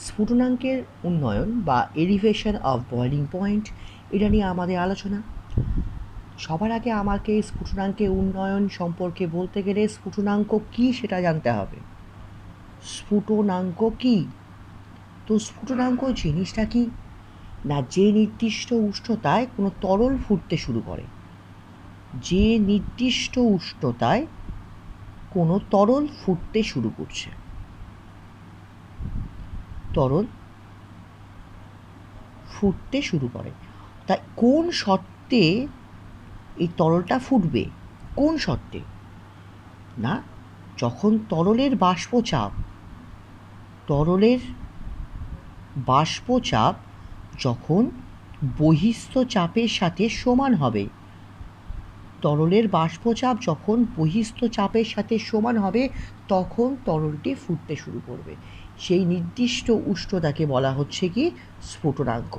স্ফুটনাঙ্কের উন্নয়ন বা elevation of boiling point, এটা নিয়ে আমাদের আলোচনা। সবার আগে আমাকে স্ফুটনাঙ্কের উন্নয়ন সম্পর্কে বলতে গেলে স্ফুটনাঙ্ক কী সেটা জানতে হবে। স্ফুটনাঙ্ক কী? তো স্ফুটনাঙ্ক জিনিসটা কি না, যে নির্দিষ্ট উষ্ণতায় কোনো তরল ফুটতে শুরু করে, যে নির্দিষ্ট উষ্ণতায় কোনো তরল ফুটতে শুরু করছে, তরল ফুটতে শুরু করে, তাই কোন শর্তে এই তরলটা ফুটবে? কোন শর্তে? না, যখন তরলের বাষ্পচাপ যখন বহিস্থ চাপের সাথে সমান হবে, তরলের বাষ্পচাপ যখন বহিস্থ চাপের সাথে সমান হবে তখন তরলটি ফুটতে শুরু করবে। সেই নির্দিষ্ট উষ্ণতাকে বলা হচ্ছে কি স্ফুটনাঙ্ক।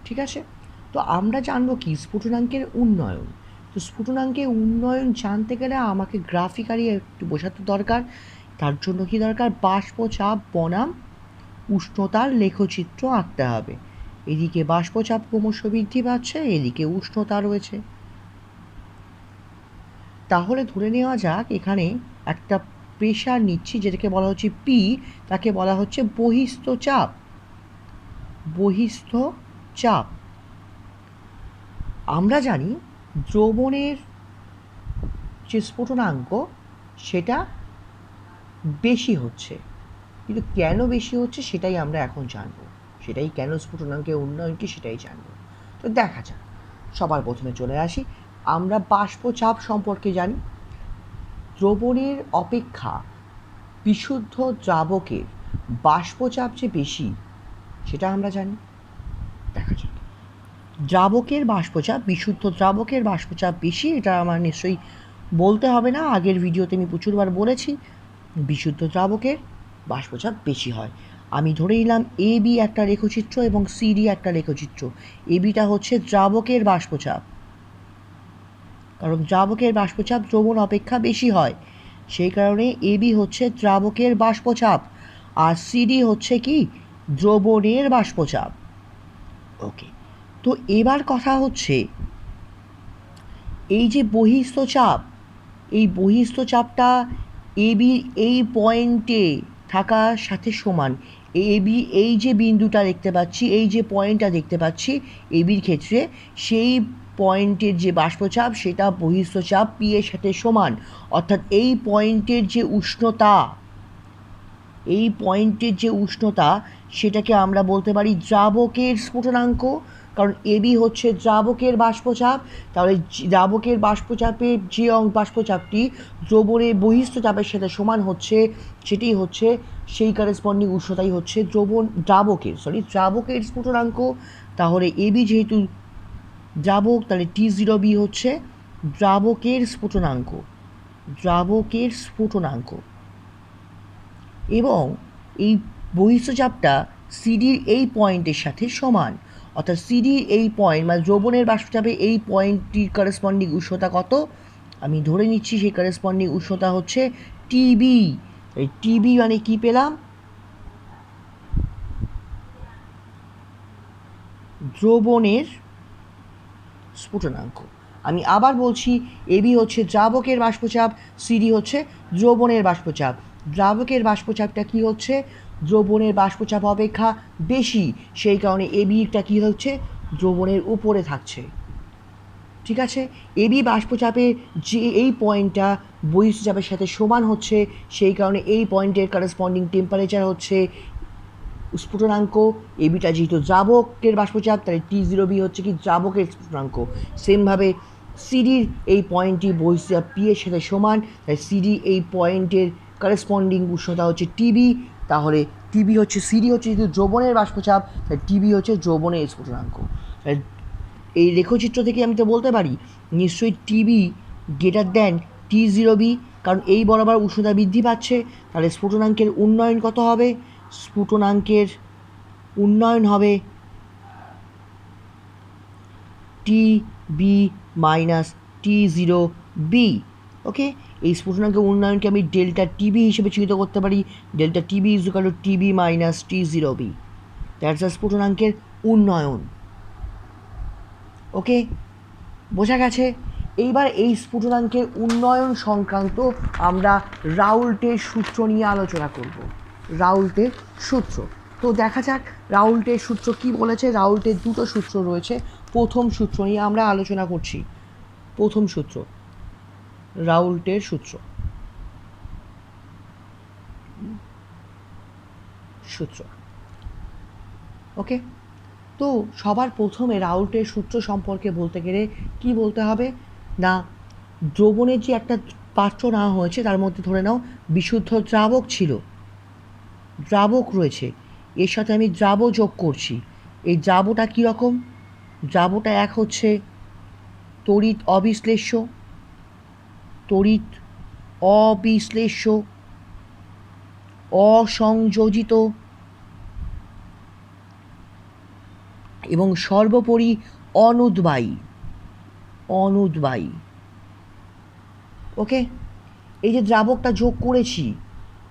ঠিক আছে, তো আমরা জানবো কি স্ফুটনাঙ্কের উন্নয়ন। তো স্ফুটনাঙ্কের উন্নয়ন জানতে গেলে আমাকে গ্রাফিক্যালি একটু বোঝাতে দরকার। তার জন্য কি দরকার? বাষ্পচাপ বনাম উষ্ণতার লেখচিত্র আঁকতে হবে। এদিকে বাষ্পচাপ ক্রমশ বৃদ্ধি পাচ্ছে, এদিকে উষ্ণতা রয়েছে। তাহলে ধরে নেওয়া যাক এখানে একটা প্রেশার নিচ্ছি, যেটাকে বলা হচ্ছে পি, তাকে বলা হচ্ছে বহিস্থ চাপ। বহিস্থ চাপ আমরা জানি দ্রবণের যে স্ফুটনাঙ্ক সেটা বেশি হচ্ছে, কিন্তু কেন বেশি হচ্ছে সেটাই আমরা এখন জানবো। সেটাই কেন স্ফুটনাঙ্কের উন্নয়ন কি সেটাই জানবো। তো দেখা যাক, সবার প্রথমে চলে আসি, আমরা বাষ্পচাপ সম্পর্কে জানি। দ্রবণের অপেক্ষা বিশুদ্ধ দ্রাবকের বাষ্পচাপ যে বেশি সেটা আমরা জানি। দেখা যাক, দ্রাবকের বাষ্পচাপ, বিশুদ্ধ দ্রাবকের বাষ্পচাপ বেশি, এটা আমার নিশ্চয়ই বলতে হবে না, আগের ভিডিওতে আমি প্রচুরবার বলেছি বিশুদ্ধ দ্রাবকের বাষ্পচাপ বেশি হয়। আমি ধরে নিলাম এ বি একটা রেখচিত্র এবং সিডি একটা রেখচিত্র। এ বিটা হচ্ছে দ্রাবকের বাষ্পচাপ, কারণ দ্রাবকের বাষ্পচাপ দ্রবণ অপেক্ষা বেশি হয়, সেই কারণে এ বি হচ্ছে দ্রাবকের বাষ্পচাপ, আর সিডি হচ্ছে কি দ্রবণের বাষ্পচাপ। ওকে, তো এবার কথা হচ্ছে এই যে বহিস্থ চাপ, এই বহিস্থ চাপটা এ বি এই পয়েন্টে থাকার সাথে সমান। এ বি এই যে বিন্দুটা দেখতে পাচ্ছি, এই যে পয়েন্টটা দেখতে পাচ্ছি এ বির ক্ষেত্রে, সেই পয়েন্টের যে বাষ্পচাপ সেটা বহিস্থ চাপ পি এর সাথে সমান। অর্থাৎ এই পয়েন্টের যে উষ্ণতা, এই পয়েন্টের যে উষ্ণতা সেটাকে আমরা বলতে পারি দ্রাবকের স্ফুটনাঙ্ক, কারণ এবি হচ্ছে দ্রাবকের বাষ্পচাপ। তাহলে দ্রাবকের বাষ্পচাপের যে বাষ্পচাপটি দ্রবণের বহিস্থ চাপের সাথে সমান হচ্ছে, সেটি হচ্ছে সেই কারেসপন্ডিং উষ্ণতাই হচ্ছে দ্রাবকের স্ফুটনাঙ্ক। তাহলে এবি যেহেতু দ্রাবক, তাহলে T0B হচ্ছে দ্রাবকের স্ফুটনাঙ্ক। এবং এই বহিস্থ চাপটা সিডির এই পয়েন্টের সাথে সমান, অর্থাৎ সিডির এই পয়েন্ট মানে দ্রবণের বাষ্পচাপে এই পয়েন্টটির কারেসপন্ডিং উষ্ণতা কত? আমি ধরে নিচ্ছি সেই কারেসপন্ডিং উষ্ণতা হচ্ছে টিবি। এই টিবি মানে কি পেলাম? দ্রবণের স্ফুটনাঙ্ক। আমি আবার বলছি, এবি হচ্ছে দ্রাবকের বাষ্পচাপ, সিডি হচ্ছে দ্রবণের বাষ্পচাপ। দ্রাবকের বাষ্পচাপটা কি হচ্ছে? দ্রবণের বাষ্পচাপ অপেক্ষা বেশি, সেই কারণে এবিটা কি হচ্ছে? দ্রবণের উপরে থাকছে। ঠিক আছে, এবি বাষ্পচাপে যে এই পয়েন্টটা বহিস্থ চাপের সাথে সমান হচ্ছে, সেই কারণে এই পয়েন্টের কারেসপন্ডিং টেম্পারেচার হচ্ছে স্ফুটনাঙ্ক। এবিটা যেহেতু দ্রাবকের বাষ্পচাপ, তাহলে T0B হচ্ছে কি দ্রাবকের স্ফুটনাঙ্ক। সেমভাবে সিডির এই পয়েন্টটি বহিস্থ চাপ পি এর সাথে সমান, তাই সিডি এই পয়েন্টের কারেসপন্ডিং উষ্ণতা হচ্ছে টিবি। তাহলে টিবি হচ্ছে, সিডি হচ্ছে যেহেতু দ্রবণের বাষ্পচাপ, তাই টিবি হচ্ছে দ্রবণের স্ফুটনাঙ্ক। এই রেখচিত্র থেকে আমি তো বলতে পারি নিশ্চয়ই টিবি গ্রেটার দ্যান T0B, কারণ এই বরাবর উষ্ণতা বৃদ্ধি পাচ্ছে। তাহলে স্ফুটনাঙ্কের উন্নয়ন কত হবে? স্ফুটনাঙ্কের উন্নয়ন হবে টি বি মাইনাস T0B। ওকে, এই স্ফুটনাঙ্কের উন্নয়নকে আমি ডেল্টা টিবি হিসেবে চিহ্নিত করতে পারি। Delta TB is equal to TB minus T0b, that's the স্ফুটনাঙ্কের উন্নয়ন। ওকে, বোঝা গেছে? এইবার এই স্ফুটনাঙ্কের উন্নয়ন সংক্রান্ত আমরা রাউল্টের সূত্র নিয়ে আলোচনা করব। রাউল্টের সূত্র, তো দেখা যাক রাউল্টের সূত্র কি বলেছে। রাউল্টের দুটো সূত্র রয়েছে। প্রথম সূত্র নিয়ে আমরা আলোচনা করছি। প্রথম সূত্র, রাউল্টের সূত্র। ওকে, তো সবার প্রথমে রাউল্টের সূত্র সম্পর্কে বলতে গেলে কি বলতে হবে না, দ্রবণের যে একটা পাত্র নেওয়া হয়েছে তার মধ্যে ধরে নাও বিশুদ্ধ দ্রাবক ছিল, দ্রাবক রয়েছে, এর সাথে আমি দ্রাব যোগ করছি। এই দ্রাবটা কীরকম? দ্রাবটা এক হচ্ছে তড়িৎ অবিশ্লেষ্য, তড়িৎ অবিশ্লেষ্য, অসংযোজিত এবং সর্বোপরি অনুদ্বায়ী। অনুদ্বায়ী। ওকে, এই যে দ্রাবকটা যোগ করেছি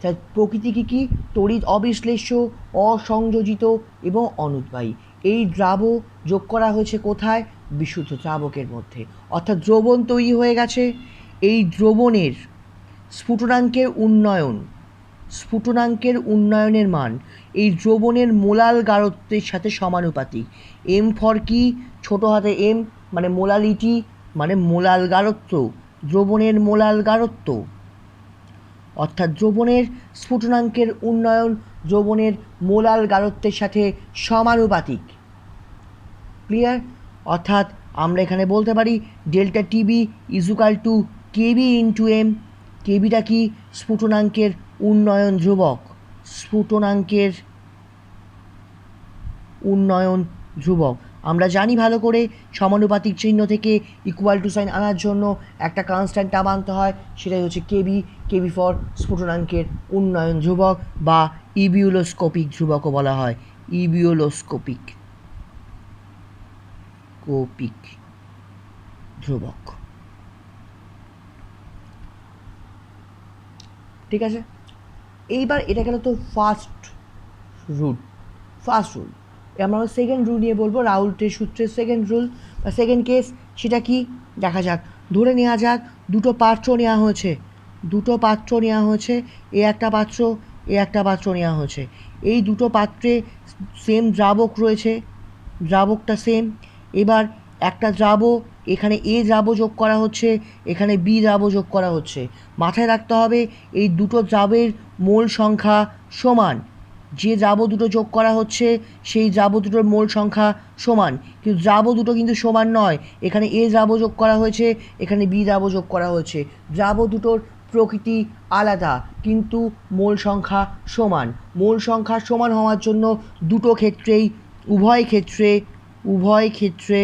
তার প্রকৃতি কী কী? তড়িৎ অবিশ্লেষ্য, অসংযোজিত এবং অনুদ্বায়ী। এই দ্রাব যোগ করা হয়েছে কোথায়? বিশুদ্ধ দ্রাবকের মধ্যে, অর্থাৎ দ্রবণ তৈরি হয়ে গেছে। এই দ্রবণের স্ফুটনাঙ্কের উন্নয়ন, স্ফুটনাঙ্কের উন্নয়নের মান এই দ্রবণের মোলাল গাঢ়ত্বের সাথে সমানুপাতিক। এম ফর কি? ছোটো হাতে এম মানে মোলালিটি, মানে মোলাল গাঢ়ত্ব, দ্রবণের মোলাল গাঢ়ত্ব, অর্থাৎ দ্রবণের স্ফুটনাঙ্কের উন্নয়ন দ্রবণের মোলাল গাঢ়ত্বের সাথে সমানুপাতিক। ক্লিয়ার? অর্থাৎ আমরা এখানে বলতে পারি delta TB equal to KB into M. কেবিটা কি? স্ফুটনাঙ্কের উন্নয়ন ধ্রুবক, স্ফুটনাঙ্কের উন্নয়ন ধ্রুবক। আমরা জানি ভালো করে সমানুপাতিক চিহ্ন থেকে ইকুয়াল টু সাইন আনার জন্য একটা কনস্ট্যান্ট টার্ম আনতে হয়, সেটাই হচ্ছে কেবি। কেবি ফর স্ফুটনাঙ্কের উন্নয়ন ধ্রুবক বা ইবিউলোস্কোপিক ধ্রুবকও বলা হয়। ইবিউলোস্কোপিক ধ্রুবক। ঠিক আছে, এইবার এটা গেল তো ফার্স্ট রুল। আমরা সেকেন্ড রুল নিয়ে বলবো, রাউল্টের সূত্রের সেকেন্ড রুল বা সেকেন্ড কেস। সেটা কি দেখা যাক। ধরে নেওয়া যাক দুটো পাত্র নেওয়া হয়েছে, দুটো পাত্র নেওয়া হয়েছে, এ একটা পাত্র, এ একটা পাত্র নেওয়া হয়েছে। এই দুটো পাত্রে সেম দ্রাবক রয়েছে, দ্রাবকটা সেম। এবার একটা দ্রাব, এখানে এ দ্রাব যোগ করা হচ্ছে, এখানে বি দ্রাব যোগ করা হচ্ছে। মাথায় রাখতে হবে এই দুটো দ্রাবের মোল সংখ্যা সমান। যে দ্রাব দুটো যোগ করা হচ্ছে সেই দ্রাব দুটোর মোল সংখ্যা সমান, কিন্তু দ্রাব দুটো কিন্তু সমান নয়। এখানে এ দ্রাব যোগ করা হয়েছে, এখানে বি দ্রাব যোগ করা হয়েছে। দ্রাব দুটোর প্রকৃতি আলাদা কিন্তু মোল সংখ্যা সমান। মোল সংখ্যা সমান হওয়ার জন্য দুটো ক্ষেত্রেই, উভয় ক্ষেত্রে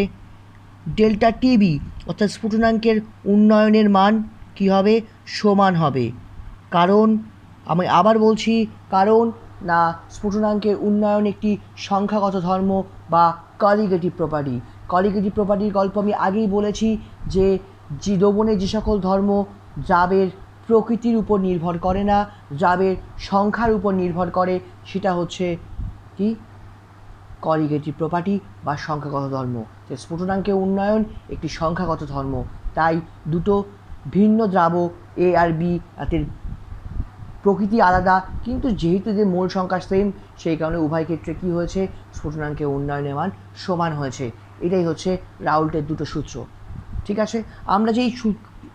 ডেল্টা টিবি অর্থাৎ স্ফুটনাঙ্কের উন্নয়নের মান কী হবে? সমান হবে। কারণ আমি আবার বলছি, কারণ না স্ফুটনাঙ্কের উন্নয়ন একটি সংখ্যাগত ধর্ম বা কলিগেটিভ প্রপার্টি। কলিগেটিভ প্রপার্টির গল্প আমি আগেই বলেছি যে দ্রবণের যে সকল ধর্ম দ্রাবের প্রকৃতির উপর নির্ভর করে না, দ্রাবের সংখ্যার উপর নির্ভর করে, সেটা হচ্ছে কি? কলিগেটিভ প্রপার্টি বা সংখ্যাগত ধর্ম। যে স্ফুটনাঙ্কের উন্নয়ন একটি সংখ্যাগত ধর্ম, তাই দুটো ভিন্ন দ্রাব এ আর বি তাদের প্রকৃতি আলাদা, কিন্তু যেহেতু যে মোল সংখ্যা সেম সেই কারণে উভয় ক্ষেত্রে কী হয়েছে? স্ফুটনাঙ্কের উন্নয়নের মান সমান হয়েছে। এটাই হচ্ছে রাউল্টের দুটো সূত্র। ঠিক আছে, আমরা যেই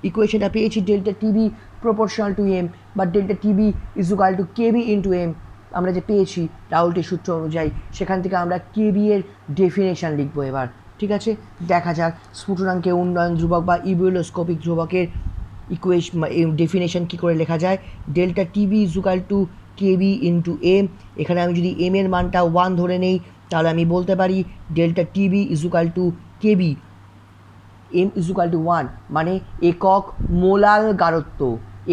ইকুয়েশনটা পেয়েছি delta TB proportional to M বা delta TB equal to KB into M, আমরা যে পেয়েছি রাউল্টের সূত্র অনুযায়ী, সেখান থেকে আমরা কেবি এর ডেফিনেশান লিখবো এবার। ঠিক আছে, দেখা যাক স্ফুটনাঙ্কের উন্নয়ন ধ্রুবক বা ইবিউলোস্কোপিক ধ্রুবকের ডেফিনেশন কী করে লেখা যায়। Delta TB equal to KB into M. এখানে আমি যদি এম এর মানটা 1 ধরে নেই তাহলে আমি বলতে পারি delta TB equal to KB, M equal to 1 মানে একক মোলাল গাঢ়ত্ব,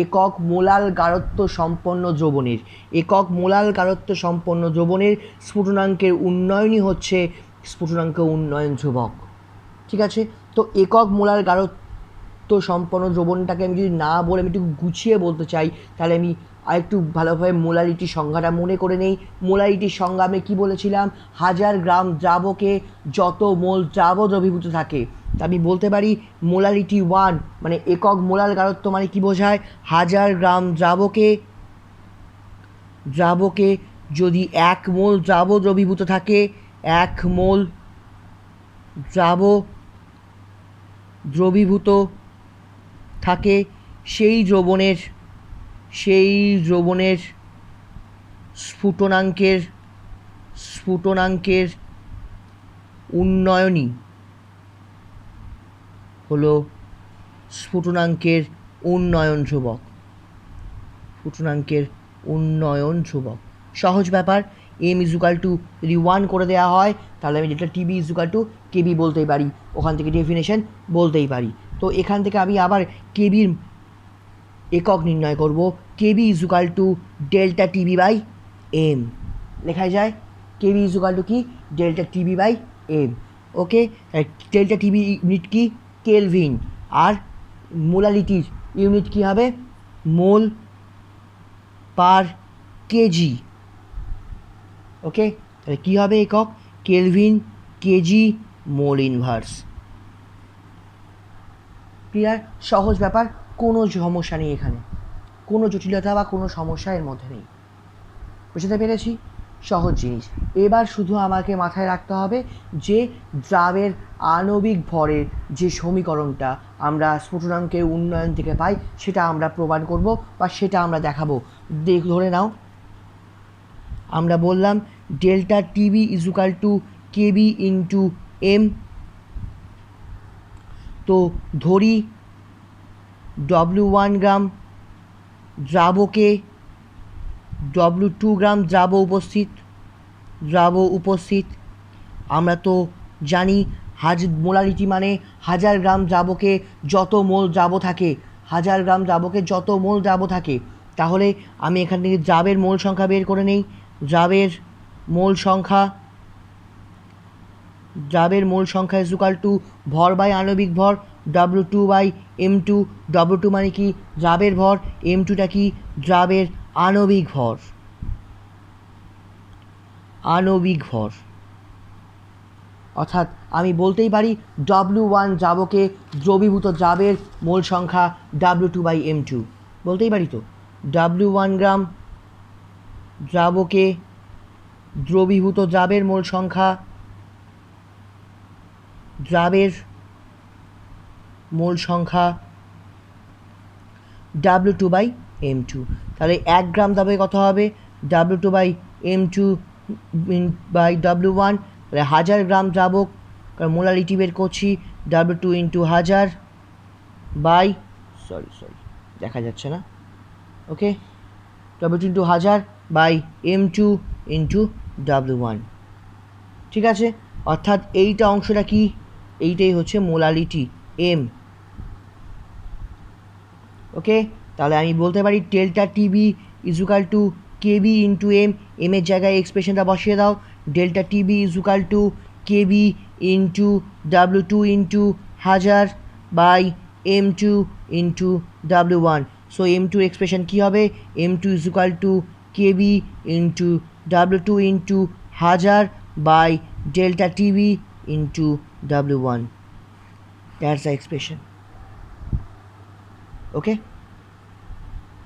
একক মোলাল গাঢ়ত্ব সম্পন্ন দ্রবণের, একক মোলাল গাঢ়ত্ব সম্পন্ন দ্রবণের স্ফুটনাঙ্কের উন্নয়নই হচ্ছে স্ফুটনাঙ্ক উন্নয়ন ধ্রুবক। ঠিক আছে, তো একক মোলাল গাঢ়ত্ব সম্পন্ন দ্রবণটাকে আমি যদি না বলে আমি একটু গুছিয়ে বলতে চাই, তাহলে আমি আরেকটু ভালোভাবে মোলারিটির সংজ্ঞাটা মনে করে নেই। মোলারিটির সংজ্ঞা আমি কী বলেছিলাম? 1000 গ্রাম দ্রাবকে যত মোল দ্রাব দ্রবীভূত থাকে। তা আমি বলতে পারি মোলারিটি 1 মানে একক মোলার গাঢ়ত্ব মানে কি বোঝায়? 1000 গ্রাম দ্রাবকে যদি 1 মোল দ্রাব দ্রবীভূত থাকে, 1 মোল দ্রাব দ্রবীভূত থাকে, সেই দ্রবণের স্ফুটনাঙ্কের উন্নয়নই হলো স্ফুটনাঙ্কের উন্নয়ন ধ্রুবক। সহজ ব্যাপার। এম ইজুকাল টু যদি 1 করে দেওয়া হয়, তাহলে আমি যেটা টিবি ইজুকাল টু কেবি বলতেই পারি, ওখান থেকে ডেফিনেশন বলতেই পারি। তো এখান থেকে আমি আবার কেবির একক নির্ণয় করব। KB equal to delta TB by M লেখা যায়। কেবি ইজুকাল টু কি? Delta TB by M. Okay, delta TB unit কি? কেলভিন। আর মোলারিটির ইউনিট কি হবে? মোল পার কেজি। ওকে, তাহলে কী হবে একক? Kelvin, kg, mole inverse. Clear? সহজ ব্যাপার, কোনো সমস্যা নেই এখানে, কোনো জটিলতা বা কোনো সমস্যা এর মধ্যে নেই। বুঝতে পেরেছি? সহজ জিনিস। এবার শুধু আমাকে মাথায় রাখতে হবে যে দ্রাবের আণবিক ভরের যে সমীকরণটা আমরা স্ফুটনাঙ্কের উন্নয়ন থেকে পাই, সেটা আমরা প্রমাণ করব বা সেটা আমরা দেখাবো। ধরে নাও আমরা বললাম delta TB equal to KB into M. তো ধরি W1 গ্রাম দ্রাবকে W2 গ্রাম দ্রাব উপস্থিত। আমরা তো জানি মোলারিটি মানে 1000 গ্রাম দ্রাবকে যত মোল দ্রাব থাকে, 1000 গ্রাম দ্রাবকে যত মোল দ্রাব থাকে। তাহলে আমি এখান থেকে দ্রাবের মোল সংখ্যা বের করে নেই। দ্রাবের মোল সংখ্যা ইজুকাল টু ভর বাই আণবিক ভর W2 বাই M2। W2 মানে কি? দ্রাবের ভর। M2টা কি? দ্রাবের আণবিক ভর। অর্থাৎ আমি বলতেই পারি W1 দ্রাবকে দ্রবীভূত দ্রাবের মোল সংখ্যা W2 বাই M2 বলতেই পারি। তো W1 গ্রাম দ্রাবকে দ্রবীভূত দ্রাবের মোল সংখ্যা W2 বাই M2। তাহলে 1 গ্রাম দ্রাবে কত হবে? W2 by M2 by W1। তাহলে 1000 গ্রাম দ্রাবক, কারণ মোলারিটি বের করছি, W2 ইন্টু 1000 বাই দেখা যাচ্ছে না। Okay, W2 into 1000 by M2 into W1। ঠিক আছে, অর্থাৎ এইটা অংশটা কি? এইটাই হচ্ছে মোলারিটি এম। ওকে, তাহলে আমি বলতে পারি delta TB equal to KB into M. এমের জায়গায় এক্সপ্রেশনটা বসিয়ে দাও। Delta TB equal to KB into W2 into 1000 by M2 into W1। So M2 expression কী হবে? M2 equal to KB into W2 into 1000 by delta TB into W1. That's the expression. Okay.